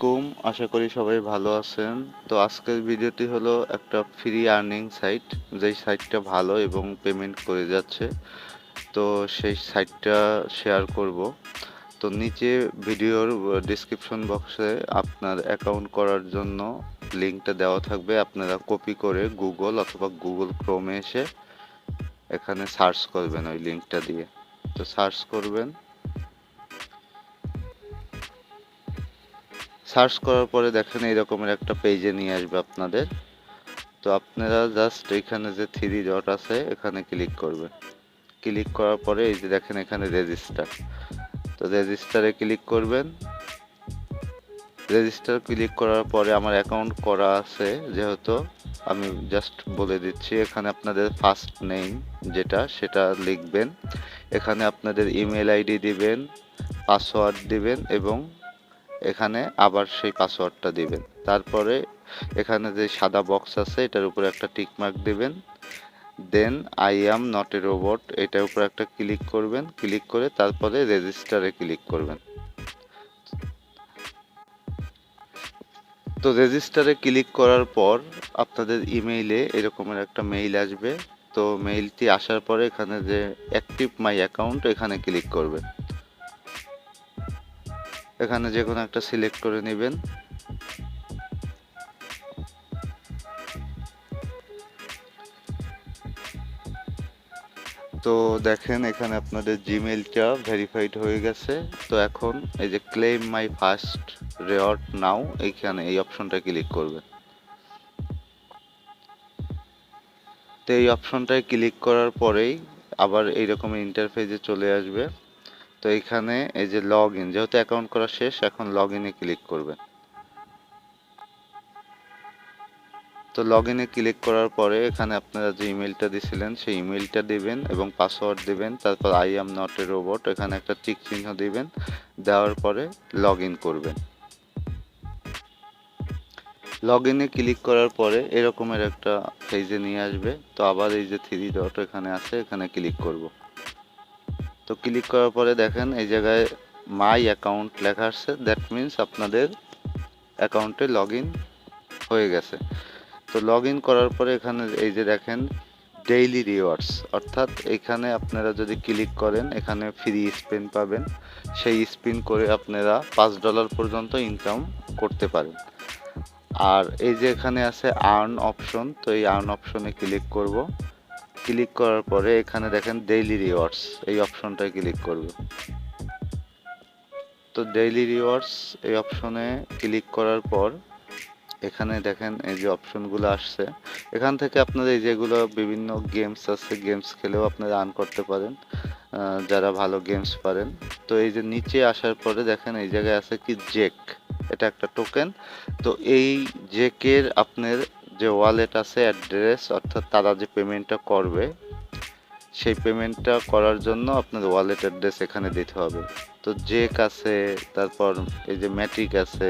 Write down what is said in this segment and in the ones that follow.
আলাইকুম, আশা করি সবাই ভালো আছেন। তো আজকের ভিডিওটি হলো একটা ফ্রি আর্নিং সাইট, যেই সাইটটা ভালো এবং পেমেন্ট করে যাচ্ছে। তো সেই সাইটটা শেয়ার করব। তো নিচে ভিডিওর ডিসক্রিপশন বক্সে আপনার অ্যাকাউন্ট করার জন্য লিঙ্কটা দেওয়া থাকবে। আপনারা কপি করে গুগল অথবা গুগল ক্রোমে এসে এখানে সার্চ করবেন ওই লিঙ্কটা দিয়ে। তো সার্চ করবেন, সার্চ করার পরে দেখেন এইরকমের একটা পেজে নিয়ে আসবে আপনাদের। তো আপনারা জাস্ট এখানে যে থ্রি ডট আছে এখানে ক্লিক করবেন। ক্লিক করার পরে এই যে দেখেন এখানে রেজিস্টার, তো রেজিস্টারে ক্লিক করবেন। রেজিস্টার ক্লিক করার পরে আমার অ্যাকাউন্ট করা আছে যেহেতু আমি জাস্ট বলে দিচ্ছি, এখানে আপনাদের ফার্স্ট নেম যেটা সেটা লিখবেন, এখানে আপনাদের ইমেল আইডি দিবেন, পাসওয়ার্ড দিবেন এবং এখানে আবার সেই পাসওয়ার্ডটা দিবেন। তারপরে এখানে যে সাদা বক্স আছে এটার উপরে একটা টিক মার্ক দিবেন, then I am not a robot এটার উপর একটা ক্লিক করবেন। ক্লিক করে তারপরে রেজিস্টারে ক্লিক করবেন। তো রেজিস্টারে ক্লিক করার পর আপনাদের ইমেইলে এরকমের একটা মেইল আসবে। তো মেইলটি আসার পরে এখানে যে অ্যাক্টিভ মাই অ্যাকাউন্ট এখানে ক্লিক করবেন। এখানে যে কোনো একটা সিলেক্ট করে নেবেন। তো দেখেন এখানে আপনাদের জিমেইলটা ভেরিফাইড হয়ে গেছে। তো এখন এই যে ক্লেম মাই ফার্স্ট রেওয়ার্ড নাও এইখানে এই অপশনটা ক্লিক করবেন। তো এই অপশনটায় ক্লিক করার পরেই আবার এইরকম ইন্টারফেসে চলে আসবে। তো এখানে এই যে লগ ইন, যেহেতু অ্যাকাউন্ট করা শেষ এখন লগ ইনে ক্লিক করবেন। তো লগ ইনে ক্লিক করার পরে এখানে আপনারা যে ইমেলটা দিছিলেন সেই ইমেলটা দিবেন এবং পাসওয়ার্ড দিবেন। তারপর I am not a robot এখানে একটা টিক চিহ্ন দিবেন, দেওয়ার পরে লগ ইন করবেন। লগ ইনে ক্লিক করার পরে এরকমের একটা পেজে নিয়ে আসবে। তো আবার এই যে থ্রি ডট এখানে আছে এখানে ক্লিক করব। তো ক্লিক করার পরে দেখেন এই জায়গায় মাই অ্যাকাউন্ট লেখা আসছে, দ্যাট মিনস আপনাদের অ্যাকাউন্টে লগ ইন হয়ে গেছে। তো লগ ইন করার পরে এখানে এই যে দেখেন ডেইলি রিওয়ার্ডস, অর্থাৎ এখানে আপনারা যদি ক্লিক করেন এখানে ফ্রি স্পিন পাবেন। সেই স্পিন করে আপনারা $5 পর্যন্ত ইনকাম করতে পারেন। আর এই যে এখানে আছে আর্ন অপশন, তো এই আর্ন অপশনে ক্লিক করব। ক্লিক করার পরে এখানে দেখেন ডেইলি রিওয়ার্ডস এই অপশনটায় ক্লিক করব। তো ডেইলি রিওয়ার্ডস এই অপশনে ক্লিক করার পর এখানে দেখেন এই যে অপশনগুলো আসছে, এখান থেকে আপনাদের এই যেগুলো বিভিন্ন গেমস আছে গেমস খেলেও আপনারা আর্ন করতে পারেন যারা ভালো গেমস পারেন। তো এই যে নিচে আসার পরে দেখেন এই জায়গায় আছে কি জেক, এটা একটা টোকেন। তো এই জেকের আপনার যে ওয়ালেট আছে অ্যাড্রেস, অর্থাৎ তারা যে পেমেন্টটা করবে সেই পেমেন্টটা করার জন্য আপনার ওয়ালেট অ্যাড্রেস এখানে দিতে হবে। তো জেক আছে, তারপর এই যে ম্যাট্রিক আছে,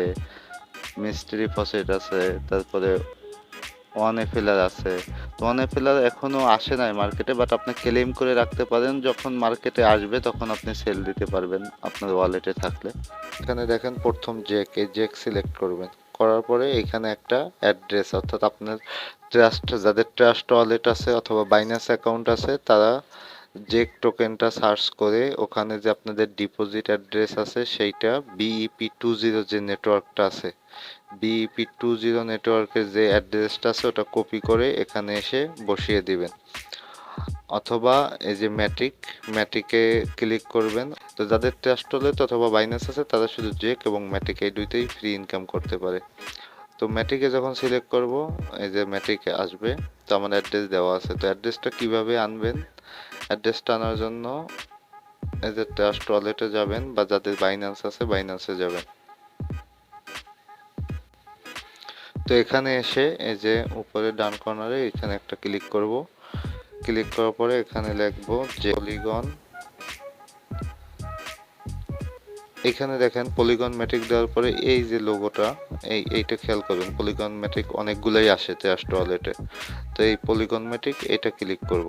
মিস্ট্রি ফসেট আছে, তারপরে ওয়ান এফএলআর আছে। তো ওয়ান এফএলআর এখনো আসে নাই মার্কেটে, বাট আপনি ক্লেম করে রাখতে পারেন, যখন মার্কেটে আসবে তখন আপনি সেল দিতে পারবেন আপনার ওয়ালেটে থাকলে। এখানে দেখেন প্রথম জেক, এই জেক সিলেক্ট করবেন। করার পরে এখানে একটা অ্যাড্রেস, অর্থাৎ আপনার ট্রাস্ট, যাদের ট্রাস্ট ওয়ালেট আছে অথবা বাইন্যান্স অ্যাকাউন্ট আছে তারা জেক টোকেনটা সার্চ করে ওখানে যে আপনাদের ডিপোজিট অ্যাড্রেস আছে সেইটা BEP20 যে নেটওয়ার্কটা আছে, BEP20 নেটওয়ার্কের যে অ্যাড্রেসটা আছে ওটা কপি করে এখানে এসে বসিয়ে দিবেন। অথবা এই যে ম্যাটিকে ক্লিক করবেন। তো যাদের ট্রাস্ট ওয়ালেট অথবা বাইন্যান্স আছে তারা শুধু জেক এবং ম্যাটিক এই দুইটাই ফ্রি ইনকাম করতে পারে। তো ম্যাটিকে যখন সিলেক্ট করব এই যে ম্যাটিকে আসবে। তো আমার অ্যাড্রেস দেওয়া আছে, তো অ্যাড্রেসটা কিভাবে আনবেন, অ্যাড্রেসটা আনার জন্য এই যে ট্রাস্ট ওয়ালেটে যাবেন বা যাদের বাইন্যান্স আছে বাইন্যান্সে যাবেন। তো এখানে এসে এই যে উপরে ডান কর্নারে এখানে একটা ক্লিক করব। ক্লিক করার পরে এখানে লিখবো যে পলিগন, এখানে দেখেন পলিগন ম্যাট্রিক দেওয়ার পরে এই যে লোগোটা এইটা খেয়াল করবেন, পলিগন ম্যাট্রিক অনেকগুলোই আসে ট্রাস্ট ওয়ালেটে। তো এই পলিগন ম্যাট্রিক এটা ক্লিক করব।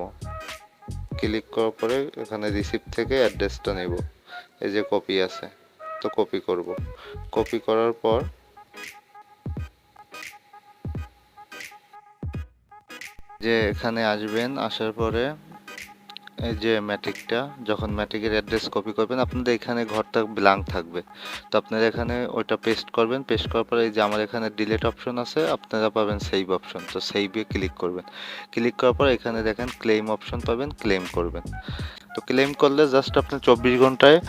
ক্লিক করার পরে এখানে রিসিপ্ট থেকে অ্যাড্রেসটা নেব, এই যে কপি আছে, তো কপি করব। কপি করার পর যে এখানে আসবেন, আসার পরে এই যে ম্যাট্রিকটা, যখন ম্যাট্রিকের অ্যাড্রেস কপি করবেন আপনাদের এখানে ঘরটা ব্ল্যাঙ্ক থাকবে, তো আপনারা এখানে ওইটা পেস্ট করবেন। পেস্ট করার পরে এই যে আমার এখানে ডিলিট অপশন আছে, আপনারা পাবেন সেভ অপশন, তো সেভে ক্লিক করবেন। ক্লিক করার পর এখানে দেখেন ক্লেম অপশন পাবেন, ক্লেম করবেন। তো ক্লেম করলে জাস্ট আপনি 24 ঘন্টায়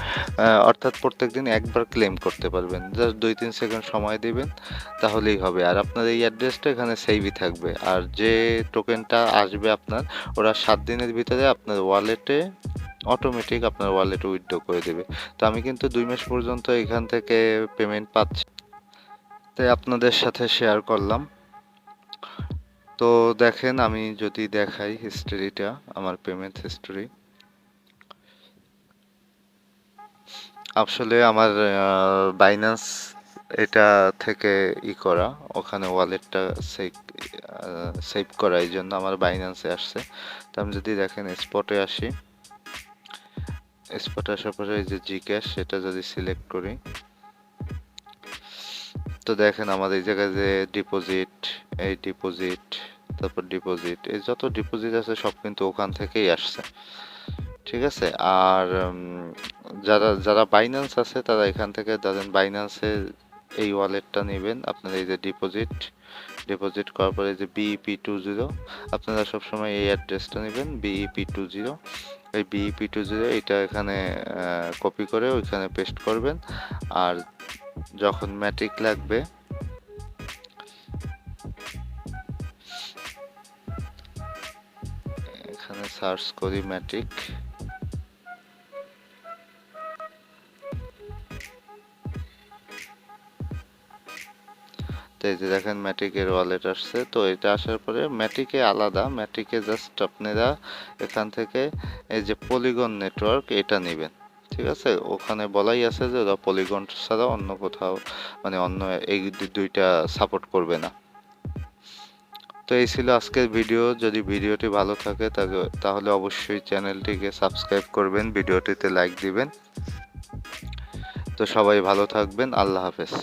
অর্থাৎ প্রত্যেকদিন একবার ক্লেম করতে পারবেন। জাস্ট 2-3 সেকেন্ড সময় দিবেন, তাহলেই হবে। আর আপনার এই অ্যাড্রেসটা এখানে সেভই থাকবে। আর যে টোকেনটা আসবে আপনার, ওরা 7 দিনের ভিতরে আপনার ওয়ালেটে অটোমেটিক আপনার ওয়ালেটে উইথড্র করে দেবে। তো আমি কিন্তু 2 মাস পর্যন্ত এখান থেকে পেমেন্ট পাচ্ছি, তাই আপনাদের সাথে শেয়ার করলাম। তো দেখেন, আমি যদি দেখাই হিস্ট্রিটা, আমার পেমেন্ট হিস্ট্রি, আসলে আমার বাইন্যান্স এটা থেকে করা, ওখানে ওয়ালেটটা সেভ সেভ করা, এই জন্য আমার বাইন্যান্সে আসছে। তো আমি যদি দেখেন স্পটে আসি, স্পটে আসার পরে এই যে জিক্যাশ সেটা যদি সিলেক্ট করি, তো দেখেন আমার এই জায়গায় যে ডিপোজিট, এই ডিপোজিট, তারপর ডিপোজিট, এই যত ডিপোজিট আছে সব কিন্তু ওখান থেকেই আসছে। ঠিক আছে। আর যারা যারা বাইন্যান্স আছে তারা এখান থেকে ধরেন বাইন্যান্সের এই ওয়ালেটটা নেবেন, আপনার এই যে ডিপোজিট, ডিপোজিট করার পরে যে BEP20, আপনারা সবসময় এই অ্যাড্রেসটা নেবেন BEP20। এই BEP20 এটা এখানে কপি করে ওইখানে পেস্ট করবেন। আর যখন ম্যাট্রিক লাগবে, এখানে সার্চ করি ম্যাট্রিক, তো এই যে দেখেন ম্যাট্রিকের ওয়ালেট আসছে। তো এটা আসার পরে ম্যাট্রিকে আলাদা, ম্যাট্রিকে জাস্ট আপনারা এখান থেকে এই যে পলিগন নেটওয়ার্ক এটা নেবেন। ঠিক আছে, ওখানে বলাই আছে যে ওরা পলিগন ছাড়া অন্য কোথাও, মানে অন্য এই দুইটা সাপোর্ট করবে না। তো এই ছিল আজকের ভিডিও। যদি ভিডিওটি ভালো থাকে তাহলে অবশ্যই চ্যানেলটিকে সাবস্ক্রাইব করবেন, ভিডিওটিতে লাইক দিবেন। তো সবাই ভালো থাকবেন, আল্লাহ হাফেজ।